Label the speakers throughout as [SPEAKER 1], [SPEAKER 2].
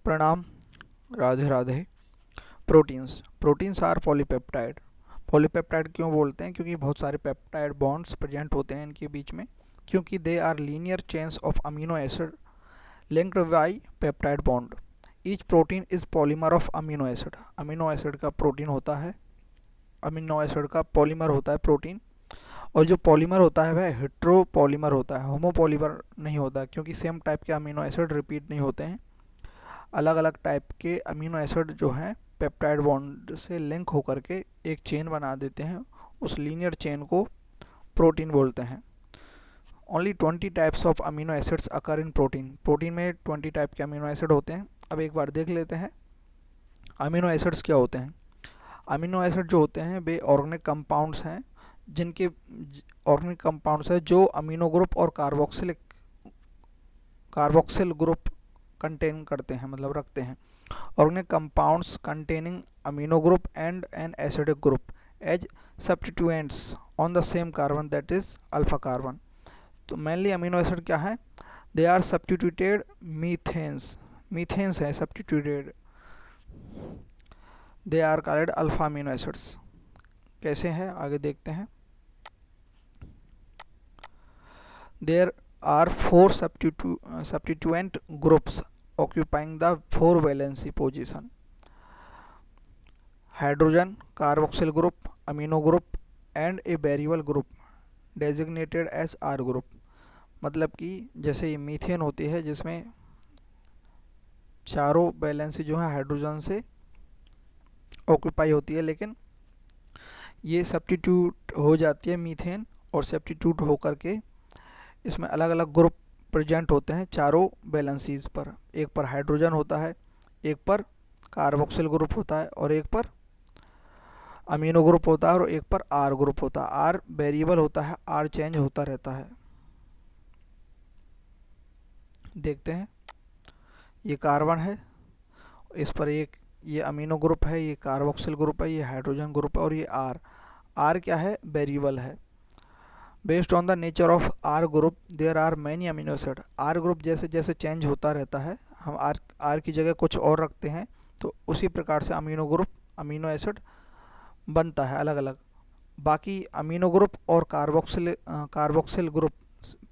[SPEAKER 1] प्रणाम, Radhe Radhe. Proteins proteins are polypeptide. Polypeptide क्यों बोलते हैं? क्योंकि बहुत सारे पेप्टाइड बॉन्ड्स प्रेजेंट होते हैं इनके बीच में, क्योंकि they are linear chains of amino acid linked by peptide bond. Each protein is polymer of amino acid. Amino acid का प्रोटीन होता है, अमीनो एसिड का पॉलीमर होता है प्रोटीन। और जो पॉलीमर होता है वह हेट्रोपॉलीमर होता है, होमोपॉलीमर नहीं होता, क्योंकि सेम टाइप के अमीनो एसिड रिपीट नहीं होते हैं। अलग अलग टाइप के अमीनो एसिड जो हैं पेप्टाइड बॉन्ड से लिंक होकर के एक चेन बना देते हैं। उस लीनियर चेन को प्रोटीन बोलते हैं। Only 20 types of amino acids occur in protein. Protein में 20 टाइप के अमीनो एसिड होते हैं। अब एक बार देख लेते हैं अमीनो एसिड्स क्या होते हैं। अमीनो एसिड जो होते हैं वे ऑर्गेनिक कंपाउंड्स हैं, जिनके ऑर्गेनिक कंपाउंड्स हैं जो अमीनो ग्रुप और कार्बोक्सिल ग्रुप कंटेन करते हैं, मतलब रखते हैं। Organic compounds containing amino group and an acidic group as substituents on the same carbon, that is alpha carbon. तो मेनली अमीनो एसिड क्या है? दे आर सब्स्टिट्यूटेड मीथेन्स है substituted, they are called alpha amino acids. कैसे हैं आगे देखते हैं। There are 4 substituent groups occupying the 4 valency position: hydrogen, carboxyl group, amino group and a variable group designated as R group। मतलब कि जैसे ये मीथेन होती है जिसमें चारों वैलेंसी जो है हाइड्रोजन से ऑक्यूपाई होती है, लेकिन ये सब्स्टिट्यूट हो जाती है मीथेन, और सब्स्टिट्यूट होकर के इसमें अलग अलग ग्रुप प्रेजेंट होते हैं चारों वैलेंसीज पर। एक पर हाइड्रोजन होता है, एक पर कार्बोक्सिल ग्रुप होता है, और एक पर अमीनो ग्रुप होता है, और एक पर आर ग्रुप होता है। आर वेरिएबल होता है, आर चेंज होता रहता है। देखते हैं, ये कार्बन है, इस पर एक ये अमीनो ग्रुप है, ये कार्बोक्सिल ग्रुप है, ये हाइड्रोजन ग्रुप है, और ये आर। आर क्या है? वेरिएबल है। Based on the nature of R group there are many amino acid. R group जैसे जैसे चेंज होता रहता है, हम आर की जगह कुछ और रखते हैं, तो उसी प्रकार से अमीनो ग्रुप अमीनो एसिड बनता है अलग अलग। बाकी अमीनो ग्रुप और कार्बोक्सिल ग्रुप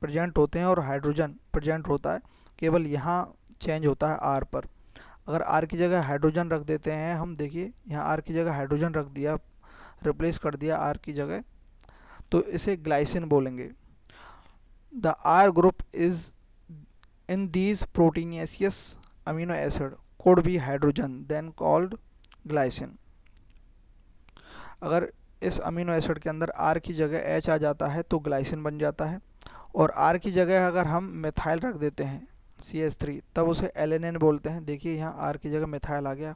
[SPEAKER 1] प्रेजेंट होते हैं, और हाइड्रोजन प्रेजेंट होता है, केवल यहाँ चेंज होता है आर पर। अगर आर की जगह हाइड्रोजन रख देते हैं हम, देखिए यहाँ आर की जगह हाइड्रोजन रख दिया, रिप्लेस कर दिया आर की जगह, तो इसे ग्लाइसिन बोलेंगे। The R group is in these proteinous amino acid could be hydrogen then called glycine. अगर इस अमीनो एसिड के अंदर आर की जगह एच आ जाता है तो ग्लाइसिन बन जाता है, और आर की जगह अगर हम मिथाइल रख देते हैं CH3, तब उसे एलेनिन बोलते हैं। देखिए यहाँ आर की जगह मिथाइल आ गया,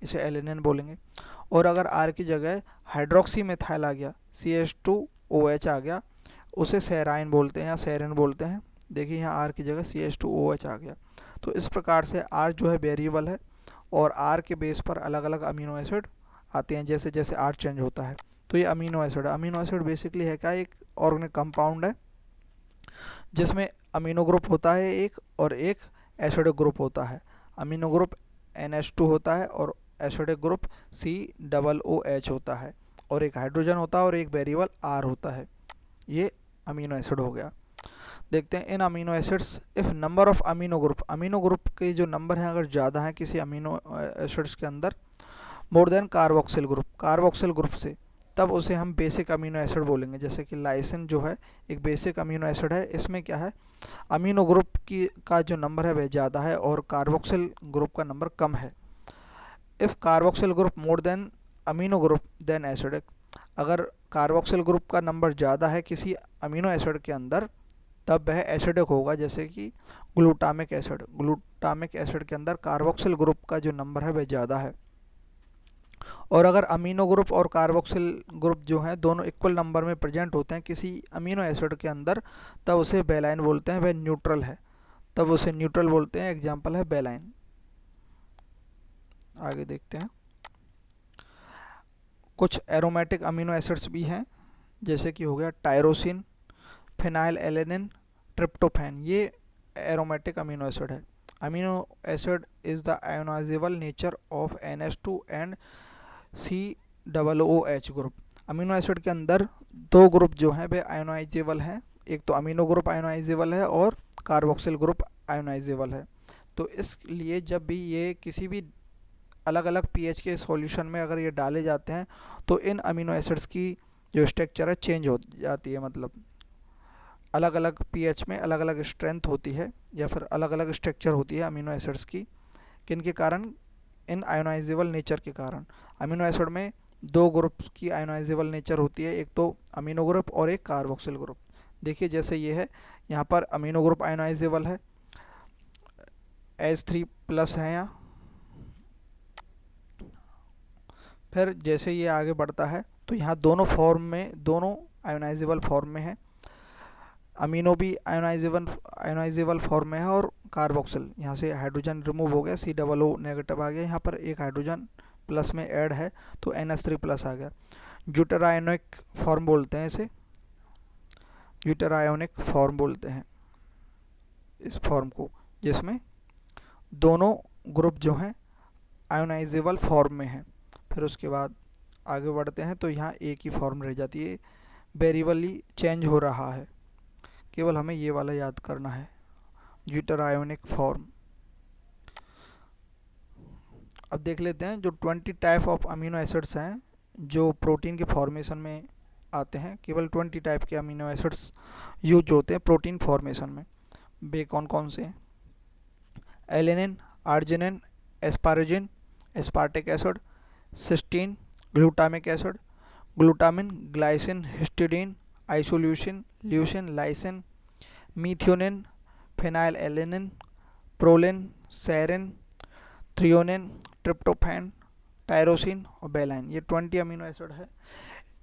[SPEAKER 1] इसे एलेनिन बोलेंगे। और अगर आर की जगह हाइड्रोक्सी मिथाइल आ गया, CH2OH आ गया, उसे सेराइन बोलते हैं या सेरिन बोलते हैं। देखिए यहाँ आर की जगह CH2OH आ गया। तो इस प्रकार से आर जो है वेरिएबल है, और आर के बेस पर अलग अलग अमीनो एसिड आते हैं जैसे जैसे आर चेंज होता है। तो ये अमीनो एसिड बेसिकली है क्या? एक ऑर्गेनिक कंपाउंड है जिसमें अमीनो ग्रुप होता है एक, और एक एसिडिक ग्रुप होता है। अमीनो ग्रुप NH2 होता है, और एसिडिक ग्रुप COOH होता है, और एक हाइड्रोजन होता है, और एक वेरिएबल आर होता है। ये अमीनो एसिड हो गया। देखते हैं इन amino acids if number of amino group के जो नंबर हैं अगर ज़्यादा हैं किसी अमीनो एसिड्स के अंदर, मोर देन कार्बोक्सिल ग्रुप से, तब उसे हम बेसिक अमीनो एसिड बोलेंगे। जैसे कि लाइसिन जो है एक बेसिक अमीनो एसिड है, इसमें क्या है? अमीनो ग्रुप का जो नंबर है वह ज़्यादा है, और कार्बोक्सिल ग्रुप का नंबर कम है। If carboxyl group more than amino group then acidic. अगर कार्बोक्सिल ग्रुप का नंबर ज़्यादा है किसी अमीनो एसिड के अंदर, तब वह एसिडिक होगा। जैसे कि ग्लूटामिक एसिड के अंदर कार्बोक्सिल ग्रुप का जो नंबर है वह ज़्यादा है। और अगर अमीनो ग्रुप और कार्बोक्सिल ग्रुप जो हैं दोनों इक्वल नंबर में प्रेजेंट होते हैं किसी अमीनो एसिड के अंदर, तब उसे बेलाइन बोलते हैं। वह न्यूट्रल है, तब उसे न्यूट्रल बोलते हैं। एग्जाम्पल है बेलाइन। आगे देखते हैं, कुछ एरोमेटिक अमीनो एसिड्स भी हैं, जैसे कि हो गया टायरोसिन, फिनाइल एलेनिन, ट्रिप्टोफैन। ये एरोमेटिक अमीनो एसिड है। Amino acid is the ionisable nature of NH2 and COOH group. Amino acid के अंदर दो ग्रुप जो हैं वे आयोनाइजेबल हैं, एक तो अमीनो ग्रुप आयोनाइजेबल है और कार्बोक्सिल ग्रुप आयोनाइजेबल है। तो इसलिए जब भी ये किसी भी अलग अलग पीएच के सॉल्यूशन में अगर ये डाले जाते हैं तो इन अमीनो एसिड्स की जो स्ट्रक्चर है चेंज हो जाती है, मतलब अलग अलग पीएच में अलग अलग स्ट्रेंथ होती है या फिर अलग अलग स्ट्रक्चर होती है अमीनो एसिड्स की। किन के कारण? इन आयोनाइजेबल नेचर के कारण। अमीनो एसिड में दो ग्रुप की आयोनाइजेबल नेचर होती है, एक तो अमीनो ग्रुप और एक कार्बोक्सिल ग्रुप। देखिए जैसे ये है, यहाँ पर अमीनो ग्रुप आयोनाइजेबल है, H3+ है यहाँ। फिर जैसे ये आगे बढ़ता है तो यहाँ दोनों फॉर्म में, दोनों आयोनाइजेबल फॉर्म में है। अमीनो भी आयोनाइजेबल फॉर्म में है और कार्बोक्सिल, यहाँ से हाइड्रोजन रिमूव हो गया, COO नेगेटिव आ गया, यहाँ पर एक हाइड्रोजन प्लस में ऐड है तो NH3+ आ गया। ड्यूटेरायोनिक फॉर्म बोलते हैं इसे, ड्यूटेरायोनिक फॉर्म बोलते हैं इस फॉर्म को, जिसमें दोनों ग्रुप जो हैं आयोनाइजेबल फॉर्म में हैं। फिर उसके बाद आगे बढ़ते हैं तो यहाँ एक ही फॉर्म रह जाती है, वेरिएबली चेंज हो रहा है, केवल हमें ये वाला याद करना है, ड्यूटेरायोनिक फॉर्म। अब देख लेते हैं जो 20 टाइप ऑफ अमीनो एसिड्स हैं जो प्रोटीन के फॉर्मेशन में आते हैं। केवल 20 टाइप के अमीनो एसिड्स यूज होते हैं प्रोटीन फॉर्मेशन में। वे कौन कौन से हैं? Alanine, arginine, asparagine, aspartic acid, cysteine, glutamic acid, glutamine, glycine, histidine, isoleucine, leucine, lysine, methionine, phenyl alanine, proline, serine, threonine, tryptophan, tyrosine और बेलाइन। ये 20 अमीनो एसिड है।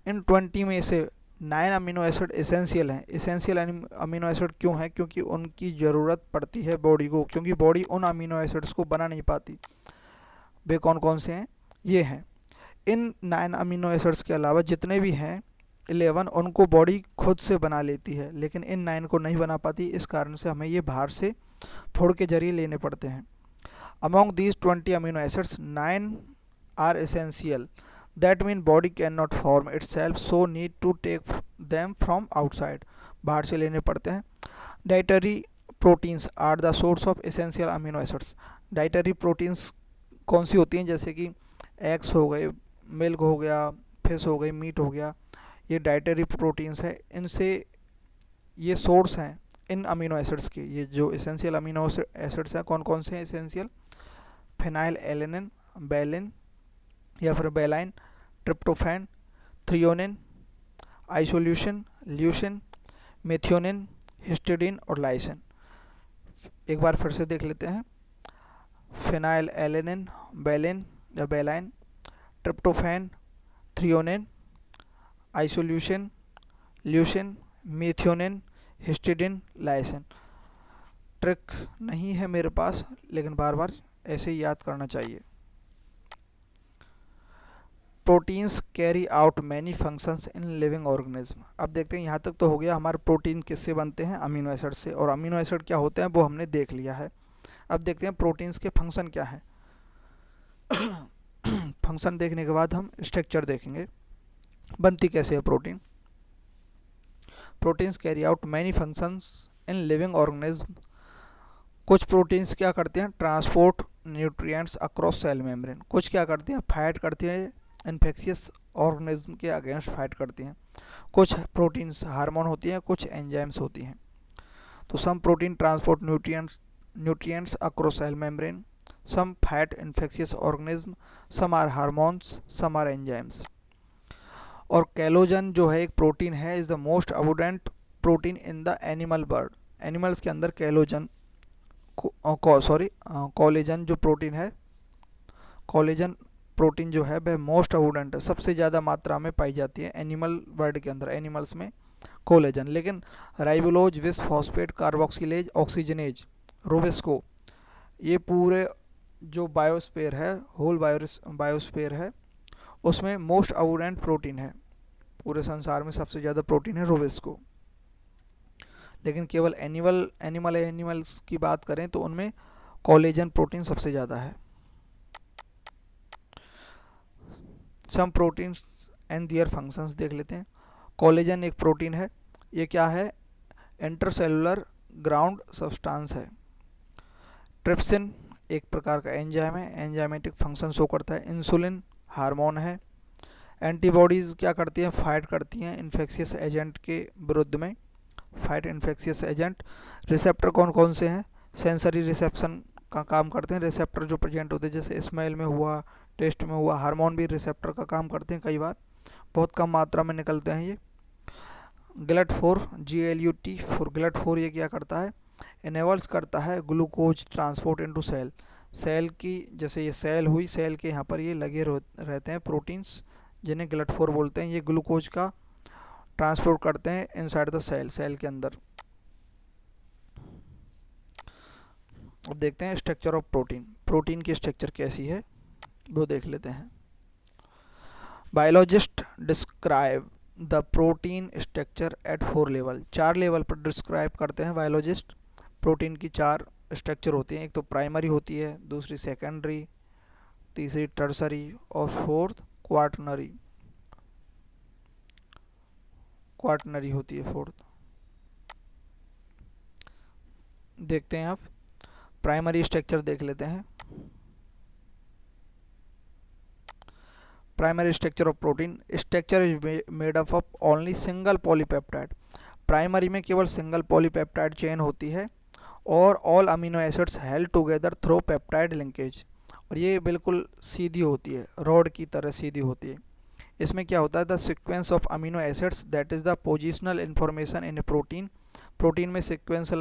[SPEAKER 1] इन 20 में से 9 अमीनो एसिड एसेंशियल हैं। एसेंशियल अमीनो एसिड क्यों है? क्योंकि उनकी ज़रूरत पड़ती है बॉडी को, क्योंकि बॉडी उन अमीनो एसिड्स को बना नहीं पाती। वे कौन कौन से हैं? ये हैं। इन 9 अमीनो एसिड्स के अलावा जितने भी हैं 11 उनको बॉडी खुद से बना लेती है, लेकिन इन 9 को नहीं बना पाती। इस कारण से हमें ये बाहर से फूड के जरिए लेने पड़ते हैं। Among these 20 amino acids 9 are essential, that mean body can not form itself, so need to take them from outside, बाहर से लेने पड़ते हैं। Dietary proteins are the source of essential amino acids. Dietary proteins कौन सी होती हैं? जैसे कि एग्स हो गए, मिल्क हो गया, फिश हो गई, मीट हो गया, ये डाइटरी प्रोटीन्स है। इनसे ये सोर्स हैं इन अमीनो एसिड्स के। ये जो एसेंशियल अमीनो एसिड्स हैं कौन कौन से हैं एसेंशियल? फिनाइल एलेनिन, बेलिन या फिर valine, tryptophan, threonine, isoleucine, leucine, methionine, histidine और लाइसिन। एक बार फिर से देख लेते हैं। फिनाइल एलेनिन, बेलिन या valine, tryptophan, threonine, isoleucine, leucine, methionine, histidine, lysine. Trick नहीं है मेरे पास, लेकिन बार बार ऐसे ही याद करना चाहिए। Proteins carry out many functions in living organism. अब देखते हैं, यहाँ तक तो हो गया हमारे प्रोटीन किससे बनते हैं? अमीनो एसिड से। और अमीनो एसिड क्या होते हैं वो हमने देख लिया है। अब देखते हैं प्रोटीन्स के फंक्शन क्या है। फंक्शन देखने के बाद हम स्ट्रक्चर देखेंगे, बनती कैसे है protein. Proteins carry out many functions in living organism. कुछ प्रोटीन्स क्या करते हैं? Transport nutrients across cell membrane. कुछ क्या करते हैं? फाइट करते हैं, इन्फेक्शियस ऑर्गेनिज्म के अगेंस्ट फाइट करती हैं। कुछ प्रोटीन्स हार्मोन होती हैं, कुछ एंजाइम्स होती हैं। तो some protein transport nutrients across cell membrane, some fight infectious organism, some are hormones, some are enzymes. और कैलोजन जो है एक प्रोटीन है, is the most abundant protein in the animal world. Animals के अंदर कैलोजन कोलेजन जो protein है, collagen protein जो है वह मोस्ट अबुडेंट है, सबसे ज़्यादा मात्रा में पाई जाती है एनिमल वर्ल्ड के अंदर, एनिमल्स में कोलेजन। लेकिन राइबोलोज, विस फॉस्फेट कार्बोक्सिलेज, ऑक्सीजनेज, रोबिस्को, ये पूरे जो बायोस्फीयर है, होल बायोस्फीयर है, उसमें मोस्ट अबुडेंट प्रोटीन है। पूरे संसार में सबसे ज़्यादा प्रोटीन है रोबिस्को। लेकिन केवल एनिमल्स की बात करें तो उनमें कोलेजन प्रोटीन सबसे ज़्यादा है। Some proteins and their functions देख लेते हैं। कोलेजन एक प्रोटीन है, ये क्या है, इंटरसेलुलर ग्राउंड सब्सटेंस है। ट्रिप्सिन एक प्रकार का एंजाइम है, एंजाइमेटिक फंक्शन शो करता है। इंसुलिन हार्मोन है। एंटीबॉडीज़ क्या करती हैं, फाइट करती हैं इन्फेक्शियस एजेंट के विरुद्ध में, फाइट इन्फेक्शियस एजेंट। रिसेप्टर कौन कौन से हैं, सेंसरी रिसेप्शन का काम करते हैं रिसेप्टर जो प्रेजेंट होते हैं, जैसे स्मेल में हुआ, टेस्ट में हुआ। हार्मोन भी रिसेप्टर का काम करते हैं, कई बार बहुत कम मात्रा में निकलते हैं ये। GLUT4 GLUT4 GLUT4 ये क्या करता है, इनेबल्स करता है glucose transport into cell. Cell की, जैसे ये सेल हुई, सेल के यहाँ पर ये लगे रहते हैं प्रोटीन्स जिन्हें GLUT4 बोलते हैं। ये ग्लूकोज का ट्रांसपोर्ट करते हैं इनसाइड द सेल, सेल के अंदर। अब देखते हैं स्ट्रक्चर ऑफ प्रोटीन, प्रोटीन की स्ट्रक्चर कैसी है वो देख लेते हैं। Biologist describe the protein structure eight 4 level, 4 level पर डिस्क्राइब करते हैं बायोलॉजिस्ट। प्रोटीन की 4 स्ट्रक्चर होती हैं, एक तो प्राइमरी होती है, दूसरी सेकेंडरी, तीसरी टर्सरी और फोर्थ क्वाटरनरी, क्वाटरनरी होती है फोर्थ। देखते हैं आप प्राइमरी स्ट्रक्चर देख लेते हैं। Primary structure of protein, structure is made up of only single polypeptide. Primary में केवल सिंगल पॉलीपेप्टाइड चेन होती है और all amino acids held together through peptide linkage. और ये बिल्कुल सीधी होती है, रॉड की तरह सीधी होती है। इसमें क्या होता है, the sequence of amino acids that is the positional information in A protein. Protein में सीक्वेंस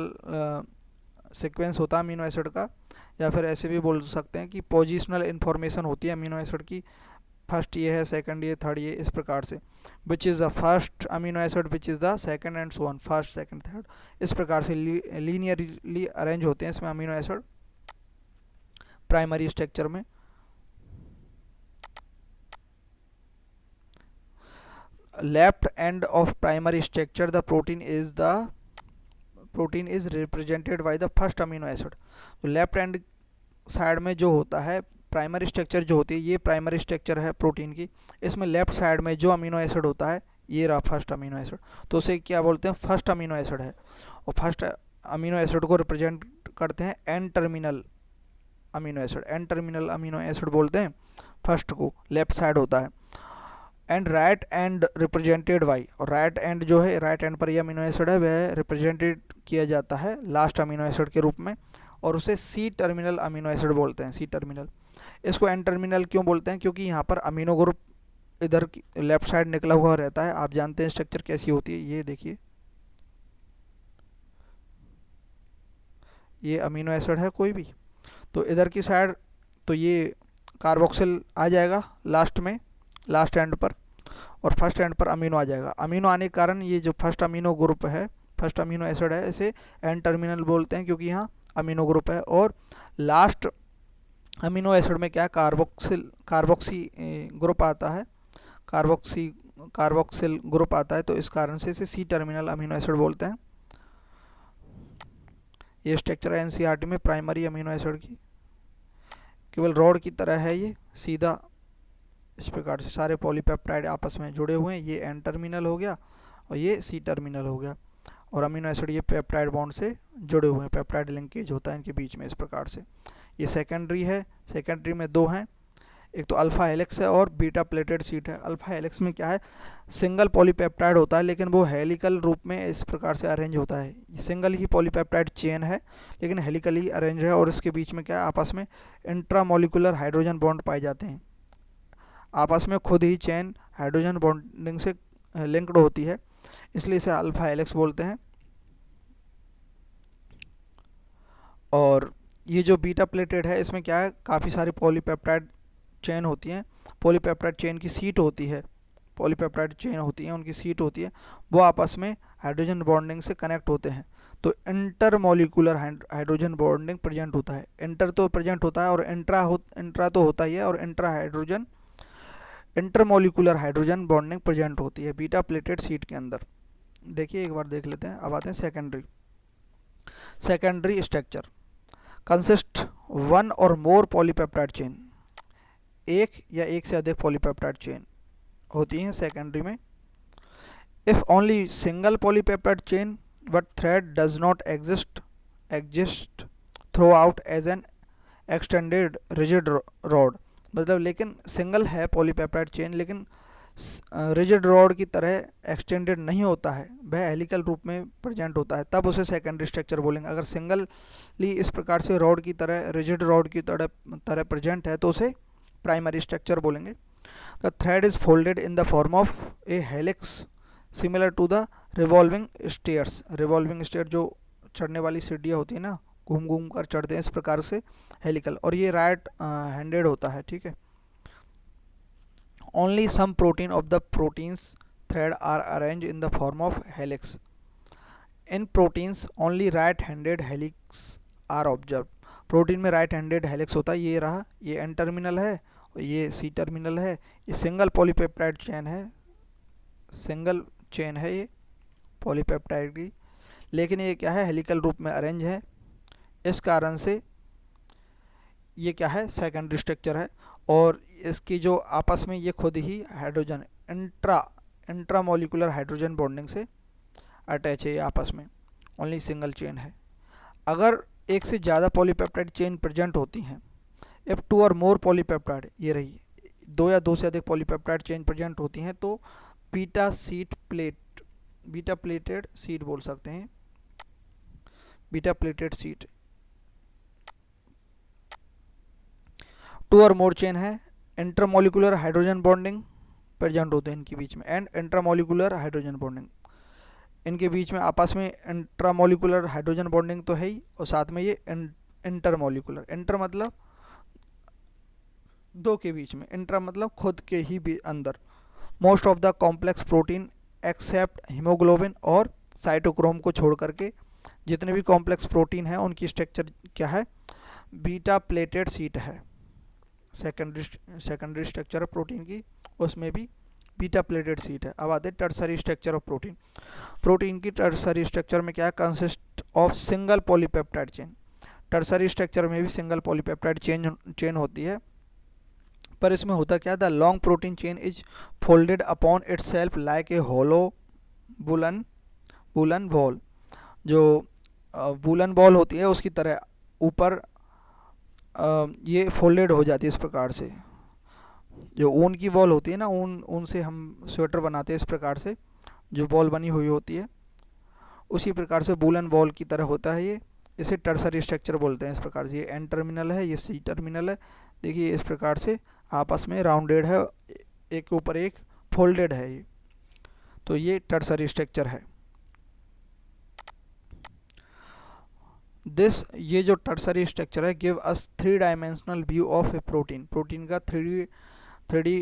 [SPEAKER 1] होता है अमीनो एसिड का, या फिर ऐसे भी बोल सकते हैं कि पोजिशनल इन्फॉर्मेशन होती है अमीनो एसिड की। फर्स्ट ये है, सेकंड ये, थर्ड ये, इस प्रकार से। Which is the first amino acid, which is the second and so on, first second third, इस प्रकार से लीनियरली अरेंज होते हैं इसमें अमीनो एसिड प्राइमरी स्ट्रक्चर में। Left end of primary structure the protein is represented by the first amino acid. तो left and side में जो होता है प्राइमरी स्ट्रक्चर जो होती है, ये प्राइमरी स्ट्रक्चर है प्रोटीन की। इसमें लेफ्ट साइड में जो अमीनो एसिड होता है ये रहा फर्स्ट अमीनो एसिड, तो उसे क्या बोलते हैं, फर्स्ट अमीनो एसिड है। और फर्स्ट अमीनो एसिड को रिप्रेजेंट करते हैं N terminal amino acid, N terminal amino acid बोलते हैं फर्स्ट को, लेफ्ट साइड होता है। And right end represented by, और राइट एंड जो है, राइट एंड पर ये अमीनो एसिड है वह रिप्रेजेंटेड किया जाता है लास्ट अमीनो एसिड के रूप में, और उसे सी टर्मिनल अमीनो एसिड बोलते हैं, सी टर्मिनल। इसको एन टर्मिनल क्यों बोलते हैं, क्योंकि यहाँ पर अमीनो ग्रुप इधर लेफ्ट साइड निकला हुआ रहता है। आप जानते हैं स्ट्रक्चर कैसी होती है, ये देखिए, ये अमीनो एसिड है कोई भी, तो इधर की साइड तो ये कार्बोक्सिल आ जाएगा लास्ट में, लास्ट एंड पर, और फर्स्ट एंड पर अमीनो आ जाएगा। अमीनो आने के कारण ये जो फर्स्ट अमीनो ग्रुप है, फर्स्ट अमीनो एसिड है, इसे एन टर्मिनल बोलते हैं क्योंकि यहाँ अमीनो ग्रुप है। और लास्ट अमीनो एसिड में क्या है, कार्बोक्सी ग्रुप आता है, कार्बोक्सिल ग्रुप आता है, तो इस कारण से इसे सी टर्मिनल अमीनो एसिड बोलते हैं। ये स्ट्रक्चर है एनसीईआरटी में प्राइमरी अमीनो एसिड की, केवल रॉड की तरह है ये, सीधा इस प्रकार से सारे पॉलीपेप्टाइड आपस में जुड़े हुए हैं। ये एन टर्मिनल हो गया और ये सी टर्मिनल हो गया, और अमीनो एसिड ये पेप्टाइड बॉन्ड से जुड़े हुए हैं, पेप्टाइड लिंकेज होता है इनके बीच में, इस प्रकार से। ये सेकेंडरी है, सेकेंडरी में दो हैं, एक तो अल्फा हेलिक्स है और बीटा प्लेटेड शीट है। अल्फा हेलिक्स में क्या है, सिंगल पॉलीपेप्टाइड होता है लेकिन वो हेलिकल रूप में इस प्रकार से अरेंज होता है। सिंगल ही पॉलीपेप्टाइड चेन है लेकिन हेलिकली अरेंज है, और इसके बीच में क्या है, आपस में इंट्रामोलिकुलर हाइड्रोजन बॉन्ड पाए जाते हैं। आपस में खुद ही चेन हाइड्रोजन बॉन्डिंग से लिंक्ड होती है, इसलिए इसे अल्फा हेलिक्स बोलते हैं। और ये जो बीटा प्लेटेड है, इसमें क्या है, काफ़ी सारी पॉलीपेप्टाइड चेन होती हैं। पॉलीपेप्टाइड चेन की सीट होती है, पॉलीपेप्टाइड चेन होती है, उनकी सीट होती है, वो आपस में हाइड्रोजन बॉन्डिंग से कनेक्ट होते हैं। तो इंटरमोलिकुलर हाइड्रोजन बॉन्डिंग प्रेजेंट होता है। इंटर तो प्रेजेंट होता है और इंट्रा तो होता ही है, और इंटरमोलिकुलर हाइड्रोजन बॉन्डिंग प्रेजेंट होती है बीटा प्लेटेड सीट के अंदर। देखिए एक बार देख लेते हैं। अब आते हैं सेकेंडरी स्ट्रक्चर। कंसिस्ट वन और मोर पॉलीपेप्टाइड चेन, एक या एक से अधिक पॉलीपेप्टाइड चेन होती हैं सेकेंडरी में। If only single polypeptide chain but thread does not exist throughout as an extended rigid rod, मतलब लेकिन सिंगल है पॉलीपेप्टाइड चेन लेकिन रिजिड रॉड की तरह एक्सटेंडेड नहीं होता है, वह हेलिकल रूप में प्रेजेंट होता है, तब उसे सेकेंडरी स्ट्रक्चर बोलेंगे। अगर सिंगली इस प्रकार से रॉड की तरह, रिजिड रॉड की तरह प्रेजेंट है तो उसे प्राइमरी स्ट्रक्चर बोलेंगे। The thread is folded in the form of a helix similar to the revolving stairs. Revolving stair जो चढ़ने वाली सीढ़ियाँ होती है ना, घूम घूम कर चढ़ते हैं, इस प्रकार से हेलिकल, और ये राइट हैंडेड होता है, ठीक है। Only some protein of the proteins thread are arranged in the form of helix. In proteins only right-handed helix are observed. Protein में राइट हैंडेड हेलिक्स होता है, ये रहा, ये एन टर्मिनल है और ये सी टर्मिनल है। ये सिंगल पॉलीपेप्टाइड चेन है, सिंगल चेन है ये पॉलीपेप्टाइड की, लेकिन ये क्या है, हेलिकल रूप में अरेंज है। इस कारण से ये क्या है, सेकेंडरी स्ट्रक्चर है। और इसकी जो आपस में ये खुद ही हाइड्रोजन इंट्रामोलिकुलर हाइड्रोजन बॉन्डिंग से अटैच है, ये आपस में ओनली सिंगल चेन है। अगर एक से ज़्यादा पॉलीपेप्टाइड चेन प्रेजेंट होती हैं, इफ टू और मोर पॉलीपेप्टाइड, ये रही, दो या दो से अधिक पॉलीपेप्टाइड चेन प्रेजेंट होती हैं तो बीटा प्लेटेड सीट बोल सकते हैं, बीटा प्लेटेड सीट। टू और मोर चेन है, इंटरमोलिकुलर हाइड्रोजन बॉन्डिंग प्रेजेंट होते हैं इनके बीच में, एंड इंट्रामोलिकुलर हाइड्रोजन बॉन्डिंग, इनके बीच में आपस में इंट्रामोलिकुलर हाइड्रोजन बॉन्डिंग तो है ही, और साथ में ये इंटरमोलिकुलर, इंटर मतलब दो के बीच में, इंट्रा मतलब खुद के ही भी अंदर। Most of the complex protein except haemoglobin और साइटोक्रोम को छोड़ करके जितने भी कॉम्प्लेक्स प्रोटीन हैं उनकी स्ट्रक्चर क्या है, बीटा प्लेटेड सीट है। सेकेंडरी स्ट्रक्चर ऑफ प्रोटीन की, उसमें भी बीटा प्लेटेड सीट है। अब आते हैं tertiary structure of protein. Protein की टर्सरी स्ट्रक्चर में क्या है, consist of single polypeptide chain. Tertiary structure में भी सिंगल पॉलीपेप्टाइड चेन होती है, पर इसमें होता क्या, the long protein chain is folded upon itself like a hollow woollen ball. जो वुलन बॉल होती है उसकी तरह ऊपर ये फोल्डेड हो जाती है इस प्रकार से। जो ऊन की बॉल होती है ना, ऊन से हम स्वेटर बनाते हैं, इस प्रकार से जो बॉल बनी हुई होती है उसी प्रकार से वुलन बॉल की तरह होता है ये। इसे टर्सरी स्ट्रक्चर बोलते हैं। इस प्रकार से ये एन टर्मिनल है, ये सी टर्मिनल है। देखिए इस प्रकार से आपस में राउंडेड है, एक के ऊपर एक फोल्डेड है ये, तो ये टर्सरी स्ट्रक्चर है। ये जो टर्सरी स्ट्रक्चर है give us 3 dimensional view of A protein. Protein का 3D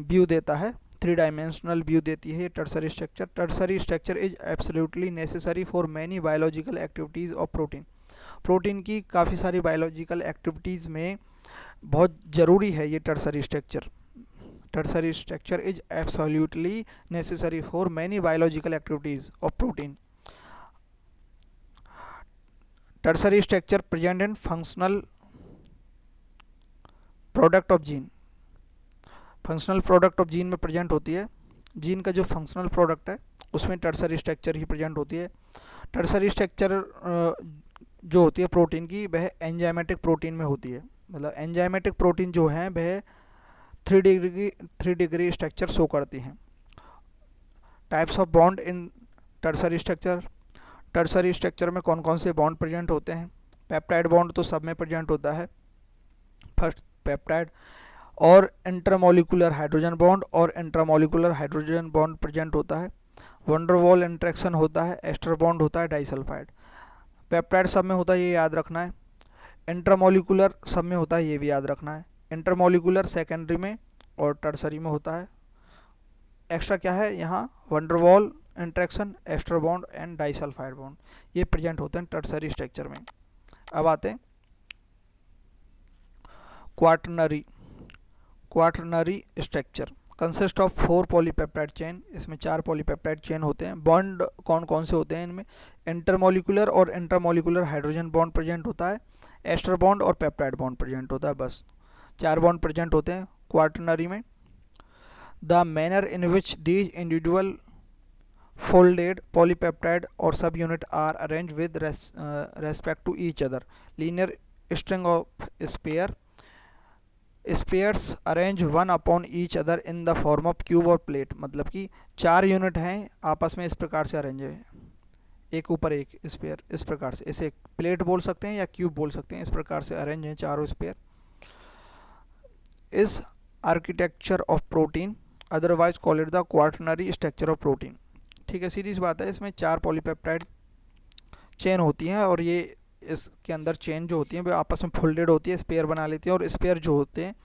[SPEAKER 1] व्यू देता है, 3 डायमेंशनल व्यू देती है ये tertiary structure. Tertiary structure is absolutely necessary for many biological activities of protein. Protein की काफ़ी सारी बायोलॉजिकल एक्टिविटीज़ में बहुत ज़रूरी है ये tertiary structure. Tertiary structure is absolutely necessary for many biological activities of protein. Tertiary structure present in functional product of gene. Functional product of gene में present होती है। जीन का जो फंक्शनल प्रोडक्ट है उसमें टर्सरी स्ट्रक्चर ही present होती है। Tertiary structure जो होती है प्रोटीन की, वह एंजाइमेटिक प्रोटीन में होती है। मतलब एंजाइमेटिक प्रोटीन जो है वह 3 डिग्री स्ट्रक्चर शो करती हैं। Types of bond in tertiary structure. Tertiary structure में कौन कौन से बॉन्ड प्रेजेंट होते हैं? पेप्टाइड बॉन्ड तो सब में प्रेजेंट होता है, फर्स्ट पेप्टाइड, और इंटरमोलिकुलर हाइड्रोजन बॉन्ड और इंट्रामोलिकुलर हाइड्रोजन बॉन्ड प्रेजेंट होता है। वंडरवॉल इंट्रैक्शन होता है, एस्टर बॉन्ड होता है, डाइसल्फाइड। पेप्टाइड सब में होता है, ये याद रखना है। इंट्रामोलिकुलर सब में होता है, ये भी याद रखना है। इंटरमोलिकुलर सेकेंडरी में और टर्सरी में होता है। एक्स्ट्रा क्या है यहाँ? Van der Waals interaction, ester bond and disulphide bond, ये प्रेजेंट होते हैं टर्सरी स्ट्रक्चर में। अब आते हैं quaternary structure. Consist of 4 polypeptide chain, इसमें 4 पॉलीपेप्टाइड चेन होते हैं। बॉन्ड कौन कौन से होते हैं इनमें? इंटरमोलिकुलर और इंटरमोलिकुलर हाइड्रोजन बॉन्ड प्रेजेंट होता है, एस्टर बॉन्ड और पेप्टाइड बॉन्ड प्रेजेंट होता है, बस 4 बॉन्ड प्रेजेंट होते हैं क्वाaternary में। The manner in which these individual folded polypeptide or subunit are arranged with respect to each other, linear string of spheres arrange one upon each other in the form of cube और plate। मतलब कि 4 unit हैं आपस में इस प्रकार से arrange है, एक ऊपर एक स्पेयर, इस प्रकार से इसे प्लेट बोल सकते हैं या क्यूब बोल सकते हैं, इस प्रकार से अरेंज हैं चारों स्पेयर। इस architecture of protein otherwise call it the quaternary structure of protein. ठीक है, सीधी सी बात है, इसमें 4 पॉलीपेप्टाइड चेन होती हैं और ये इसके अंदर चेन जो होती हैं वो आपस में फोल्डेड होती है, स्पेयर बना लेती है। और स्पेयर जो होते हैं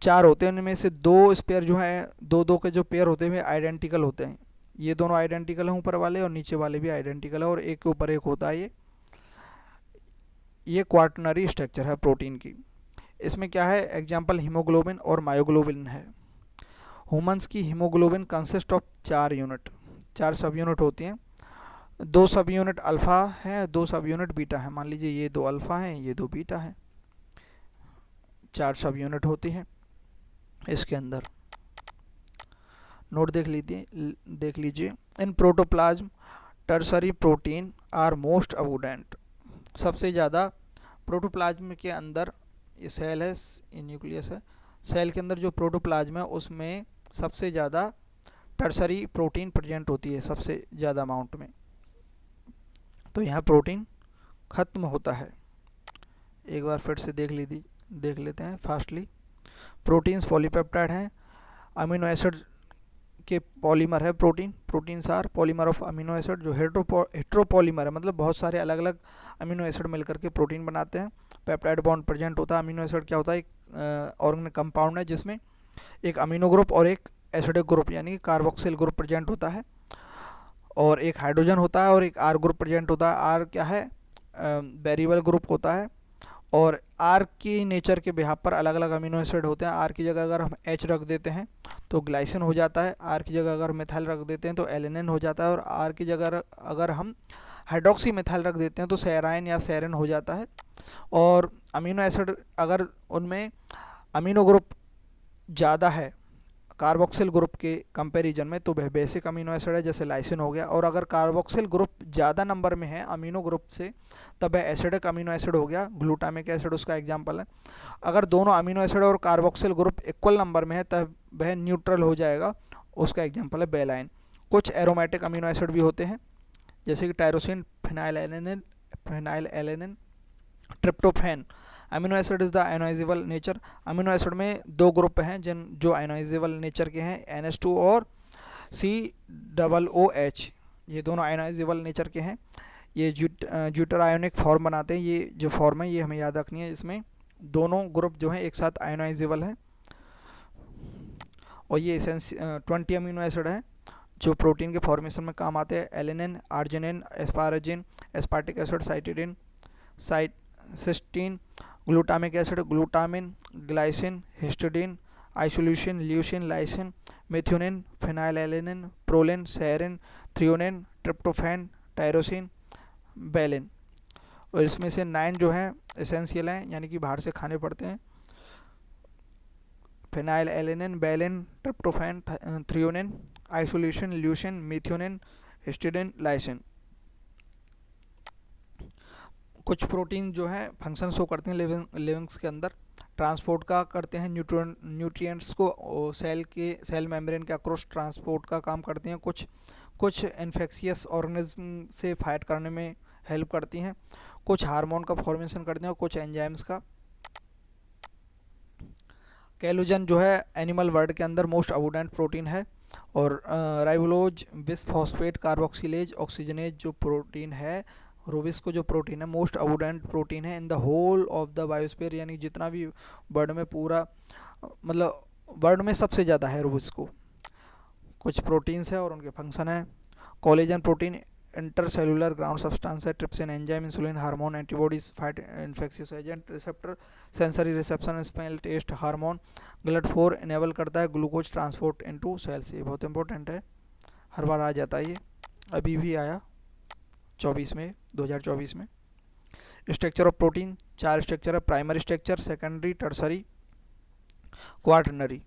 [SPEAKER 1] 4 होते हैं, उनमें से 2 स्पेयर जो हैं, 2-2 के जो पेयर होते हैं वे आइडेंटिकल होते हैं। ये दोनों आइडेंटिकल हैं ऊपर वाले, और नीचे वाले भी आइडेंटिकल है, और एक के ऊपर एक होता है। ये क्वाaternary स्ट्रक्चर है प्रोटीन की। इसमें क्या है, एग्जाम्पल हीमोग्लोबिन और मायोग्लोबिन है। ह्यूमंस की हीमोग्लोबिन कंसिस्ट ऑफ 4 यूनिट, 4 सब यूनिट होती हैं। 2 सब यूनिट अल्फ़ा हैं, 2 सब यूनिट बीटा है। मान लीजिए ये 2 अल्फ़ा हैं, ये 2 बीटा हैं, 4 सब यूनिट होती हैं इसके अंदर। नोट देख लीजिए। In protoplasm tertiary protein are most abundant. सबसे ज़्यादा प्रोटोप्लाज्म के अंदर, ये सेल है, ये न्यूक्लियस है, सेल के अंदर जो प्रोटोप्लाज्म है उसमें सबसे ज़्यादा टर्सरी प्रोटीन प्रेजेंट होती है, सबसे ज़्यादा अमाउंट में। तो यहाँ प्रोटीन ख़त्म होता है। एक बार फिर से देख लेते हैं फास्टली। प्रोटीन्स पॉलीपेप्टाइड हैं, अमीनो एसिड के पॉलीमर है proteins are polymer of amino acid. जो हेट्रोपॉलीमर है, मतलब बहुत सारे अलग अलग अमीनो एसिड मिलकर के प्रोटीन बनाते हैं। पेप्टाइड बॉन्ड प्रेजेंट होता है। अमीनो एसिड क्या होता है, एक ऑर्गेनिक कंपाउंड है जिसमें एक अमीनो ग्रुप और एक एसिडिक ग्रुप यानी कार्बोक्सिल ग्रुप प्रेजेंट होता है, और एक हाइड्रोजन होता है और एक आर ग्रुप प्रेजेंट होता है। आर क्या है, वेरिएबल ग्रुप होता है, और आर की नेचर के बिहाफ पर अलग अलग अमीनो एसिड होते हैं। आर की जगह अगर हम एच रख देते हैं तो ग्लाइसिन हो जाता है, आर की जगह अगर मिथाइल रख देते हैं तो एलेनिन हो जाता है, और आर की जगह अगर हम हाइड्रोक्सी मिथाइल रख देते हैं तो सेराइन या सेरिन हो जाता है। और अमीनो एसिड अगर उनमें अमीनो ग्रुप ज़्यादा है कार्बोक्सिल ग्रुप के कंपैरिजन में तो वह बेसिक अमीनो एसिड है, जैसे लाइसिन हो गया। और अगर कार्बोक्सिल ग्रुप ज़्यादा नंबर में है अमीनो ग्रुप से तब वह एसिडिक अमीनो एसिड हो गया, ग्लूटामिक एसिड उसका एग्जांपल है। अगर दोनों अमीनो एसिड और कार्बोक्सिल ग्रुप इक्वल नंबर में है तब वह न्यूट्रल हो जाएगा, उसका एग्जांपल है बेलाइन। कुछ एरोमेटिक अमीनो एसिड भी होते हैं जैसे कि tyrosine, phenyl alanine, tryptophan. Amino acid is the ionisable nature. Amino acid में 2 ग्रुप हैं जो आयोनाइजेबल नेचर के हैं, NH2 और COOH। ये दोनों आयोनाइजेबल नेचर के हैं। ये ज्यूटर आयोनिक फॉर्म बनाते हैं। ये जो फॉर्म है ये हमें याद रखनी है, इसमें दोनों ग्रुप जो हैं एक साथ आयोनाइजेबल हैं। और ये 20 अमीनो एसिड हैं जो प्रोटीन के फॉर्मेशन में काम आते हैं। Alanine, arginine, asparagine, aspartic acid, cytidine, cysteine, glutamic acid, glutamine, glycine, histidine, isoleucine, leucine, lysine, methionine, phenylalanine, proline, serine, threonine, tryptophan, tyrosine, valine. और इसमें से 9 जो हैं एसेंशियल हैं यानी कि बाहर से खाने पड़ते हैं। Phenylalanine, valine, tryptophan, threonine, isoleucine, leucine, methionine, histidine, lysine. कुछ प्रोटीन जो हैं फंक्शन शो करते हैं लिविंग्स के अंदर। ट्रांसपोर्ट का करते हैं, न्यूट्रिएंट्स को सेल मेम्ब्रेन के अक्रॉस ट्रांसपोर्ट का काम करते हैं। कुछ इन्फेक्शियस ऑर्गेनिज्म से फाइट करने में हेल्प करती हैं। कुछ हार्मोन का फॉर्मेशन करते हैं और कुछ एंजाइम्स का। कैलोजन जो है एनिमल वर्ल्ड के अंदर मोस्ट अबुडेंट प्रोटीन है। और राइबोलोज, बिसफॉस्फेट कार्बोक्सिलेज, ऑक्सीजनेज जो प्रोटीन है, रूबिस्को जो प्रोटीन है मोस्ट अबुडेंट प्रोटीन है in the whole of the biosphere, यानी जितना भी वर्ल्ड में पूरा मतलब वर्ल्ड में सबसे ज़्यादा है रूबिस्को। कुछ प्रोटीन्स है और उनके फंक्शन है। Collagen protein intercellular ground substance है, trypsin enzyme, insulin hormone, antibodies, fight infectious agent, receptor, sensory reception, smell, taste hormone, GLUT4 enable करता है ग्लूकोज ट्रांसपोर्ट इनटू सेल्स। ये बहुत इंपॉर्टेंट है, हर बार आ जाता है ये, अभी भी आया 2024 में। स्ट्रक्चर ऑफ प्रोटीन 4 स्ट्रक्चर है, primary structure, secondary, tertiary, quaternary.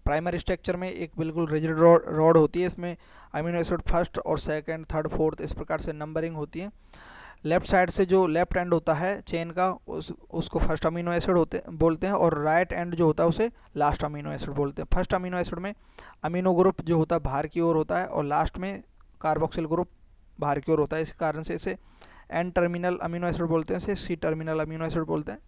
[SPEAKER 1] Primary structure में एक बिल्कुल रिजिड रॉड होती है, इसमें अमीनो एसिड फर्स्ट और सेकंड, थर्ड, फोर्थ इस प्रकार से नंबरिंग होती है। लेफ्ट साइड से जो लेफ्ट एंड होता है चेन का उसको फर्स्ट अमीनो एसिड बोलते हैं, और राइट एंड जो होता है उसे लास्ट अमीनो एसिड बोलते हैं। फर्स्ट अमीनो एसिड में अमीनो ग्रुप जो होता है बाहर की ओर होता है, और लास्ट में कार्बोक्सिल ग्रुप बाहर की ओर होता है, इस कारण से इसे एन टर्मिनल अमीनो एसिड बोलते हैं, इसे सी टर्मिनल अमीनो एसिड बोलते हैं।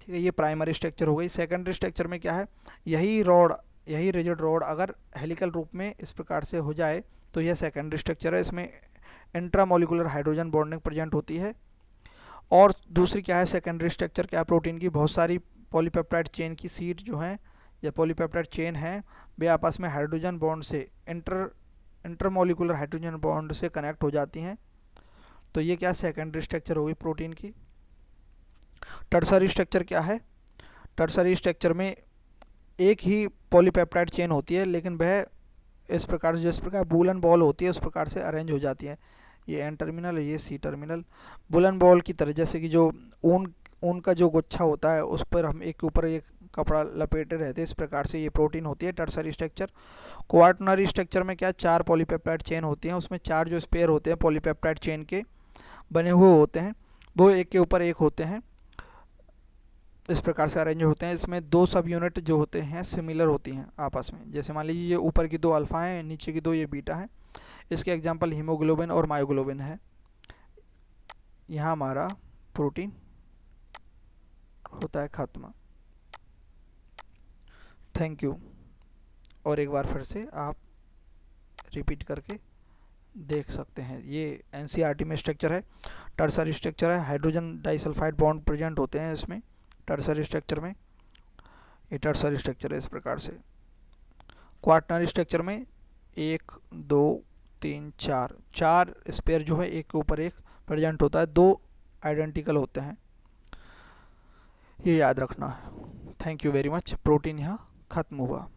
[SPEAKER 1] ठीक है, ये प्राइमरी स्ट्रक्चर हो गई। सेकेंडरी स्ट्रक्चर में क्या है, यही रिजिड रॉड अगर हेलिकल रूप में इस प्रकार से हो जाए तो यह सेकेंडरी स्ट्रक्चर है, इसमें इंट्रामोलिकुलर हाइड्रोजन बॉन्डिंग प्रेजेंट होती है। और दूसरी क्या है सेकेंडरी स्ट्रक्चर, क्या प्रोटीन की बहुत सारी पॉलीपेप्टाइड चेन की सीट जो हैं या पॉलीपेप्टाइड चेन हैं वे आपस में हाइड्रोजन बॉन्ड से इंटरमोलिकुलर हाइड्रोजन बॉन्ड से कनेक्ट हो जाती हैं, तो ये क्या सेकेंडरी स्ट्रक्चर होगी प्रोटीन की। टर्सरी स्ट्रक्चर क्या है, टर्सरी स्ट्रक्चर में एक ही पॉलीपेप्टाइड चेन होती है, लेकिन वह इस प्रकार से जिस प्रकार बुलन बॉल होती है उस प्रकार से अरेंज हो जाती है। ये एन टर्मिनल है, ये सी टर्मिनल। बुलन बॉल की तरह, जैसे कि जो ऊन का जो गुच्छा होता है उस पर हम एक के ऊपर एक कपड़ा लपेटे रहते हैं, इस प्रकार से ये प्रोटीन होती है टर्सरी स्ट्रक्चर। क्वाटरनरी स्ट्रक्चर में क्या, 4 पॉलीपेप्टाइड चेन होती हैं, उसमें 4 जो स्पेयर होते हैं पॉलीपेप्टाइड चेन के बने हुए होते हैं, वो एक के ऊपर एक होते हैं, इस प्रकार से अरेंज होते हैं। इसमें 2 सब यूनिट जो होते हैं सिमिलर होती हैं आपस में, जैसे मान लीजिए ये ऊपर की 2 अल्फा हैं, नीचे की 2 ये बीटा हैं। इसके एग्जांपल हीमोग्लोबिन और मायोग्लोबिन है। यहाँ हमारा प्रोटीन होता है खत्म। Thank you. और एक बार फिर से आप रिपीट करके देख सकते हैं। ये एनसीईआरटी में स्ट्रक्चर है, टर्सरी स्ट्रक्चर है, हाइड्रोजन डाइसल्फाइड बॉन्ड प्रेजेंट होते हैं इसमें टर्सरी स्ट्रक्चर में, ये टर्सरी स्ट्रक्चर है इस प्रकार से। क्वाटरनरी स्ट्रक्चर में 1 2 3 4 स्पेयर जो है एक के ऊपर एक प्रेजेंट होता है, 2 आइडेंटिकल होते हैं, ये याद रखना है। Thank you very much. Protein यहाँ खत्म हुआ।